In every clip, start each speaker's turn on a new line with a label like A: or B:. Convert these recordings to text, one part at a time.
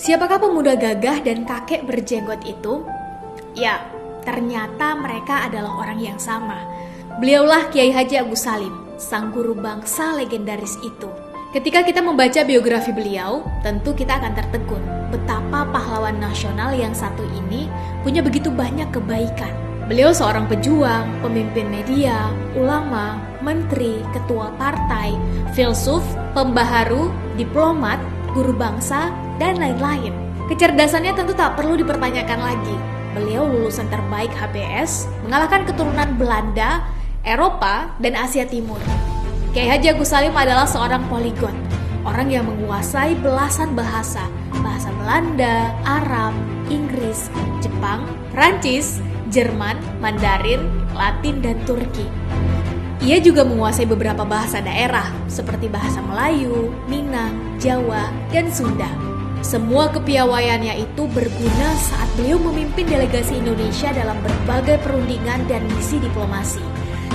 A: Siapakah pemuda gagah dan kakek berjenggot itu? Ya, ternyata mereka adalah orang yang sama. Beliaulah Kiai Haji Agus Salim, sang guru bangsa legendaris itu. Ketika kita membaca biografi beliau, tentu kita akan tertegun betapa pahlawan nasional yang satu ini punya begitu banyak kebaikan. Beliau seorang pejuang, pemimpin media, ulama, menteri, ketua partai, filsuf, pembaharu, diplomat, guru bangsa, dan lain-lain. Kecerdasannya tentu tak perlu dipertanyakan lagi. Beliau lulusan terbaik HBS, mengalahkan keturunan Belanda, Eropa, dan Asia Timur. Kiai Haji Agus Salim adalah seorang poligon, orang yang menguasai belasan bahasa Belanda, Arab, Inggris, Jepang, Prancis, Jerman, Mandarin, Latin, dan Turki. Ia juga menguasai beberapa bahasa daerah seperti bahasa Melayu, Minang, Jawa, dan Sunda. Semua kepiawaiannya itu berguna saat beliau memimpin delegasi Indonesia dalam berbagai perundingan dan misi diplomasi.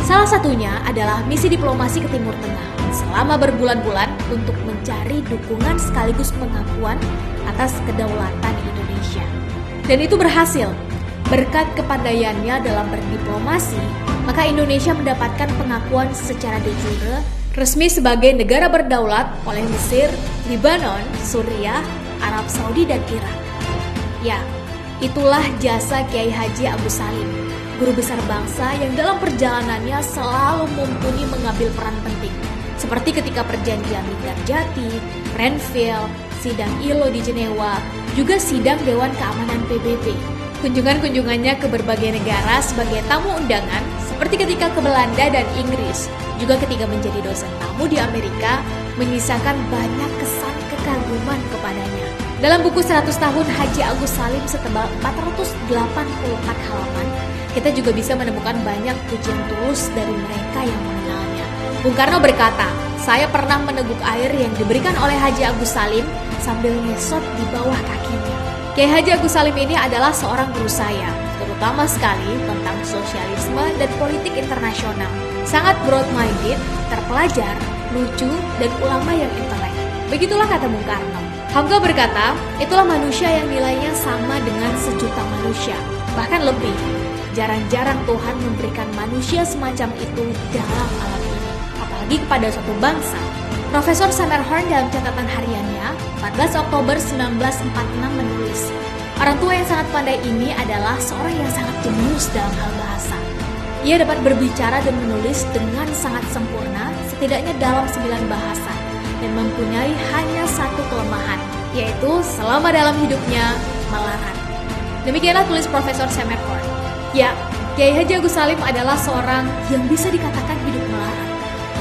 A: Salah satunya adalah misi diplomasi ke Timur Tengah selama berbulan-bulan untuk mencari dukungan sekaligus pengakuan atas kedaulatan Indonesia. Dan itu berhasil. Berkat kepandaiannya dalam berdiplomasi, maka Indonesia mendapatkan pengakuan secara de jure resmi sebagai negara berdaulat oleh Mesir, Lebanon, Suriah, Arab Saudi, dan Irak. Ya, itulah jasa Kiai Haji Agus Salim, guru besar bangsa yang dalam perjalanannya selalu mumpuni mengambil peran penting, seperti ketika perjanjian Linggarjati, Renville, sidang ILO di Jenewa, juga sidang Dewan Keamanan PBB. Kunjungan-kunjungannya ke berbagai negara sebagai tamu undangan, seperti ketika ke Belanda dan Inggris, juga ketika menjadi dosen tamu di Amerika, menyisakan banyak kesan kekaguman kepadanya. Dalam buku 100 tahun Haji Agus Salim setebal 484 halaman, kita juga bisa menemukan banyak pujian tulus dari mereka yang mengenalnya. Bung Karno berkata, "Saya pernah meneguk air yang diberikan oleh Haji Agus Salim sambil ngesot di bawah kakinya." Kiai Haji Agus Salim ini adalah seorang guru saya, terutama sekali tentang sosialisme dan politik internasional. Sangat broad-minded, terpelajar, lucu, dan ulama yang intelek. Begitulah kata Bung Karno. Hamka berkata, itulah manusia yang nilainya sama dengan sejuta manusia, bahkan lebih. Jarang-jarang Tuhan memberikan manusia semacam itu dalam alam ini, apalagi kepada suatu bangsa. Profesor Samer Horn dalam catatan hariannya, 14 Oktober 1946 menulis, orang tua yang sangat pandai ini adalah seorang yang sangat jenius dalam hal bahasa. Ia dapat berbicara dan menulis dengan sangat sempurna, setidaknya dalam 9 bahasa, dan mempunyai hanya satu kelemahan, yaitu selama dalam hidupnya melarat. Demikianlah tulis Profesor Samer Horn. Ya, Kiai Haji Agus Salim adalah seorang yang bisa dikatakan hidup melarat.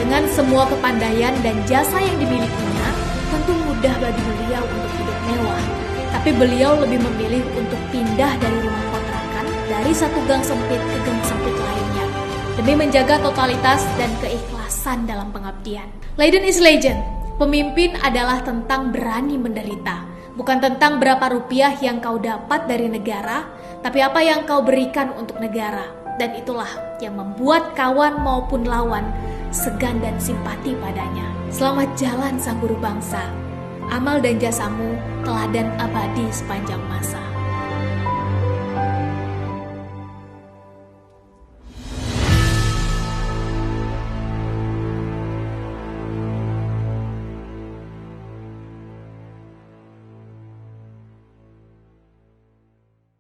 A: Dengan semua kepandaian dan jasa yang dimilikinya, tentu mudah bagi beliau untuk hidup mewah. Tapi beliau lebih memilih untuk pindah dari rumah kontrakan dari satu gang sempit ke gang sempit lainnya, demi menjaga totalitas dan keikhlasan dalam pengabdian. Leiden is legend. Pemimpin adalah tentang berani menderita. Bukan tentang berapa rupiah yang kau dapat dari negara, tapi apa yang kau berikan untuk negara. Dan itulah yang membuat kawan maupun lawan segan dan simpati padanya. Selamat jalan sang guru bangsa. Amal dan jasamu teladan abadi sepanjang masa.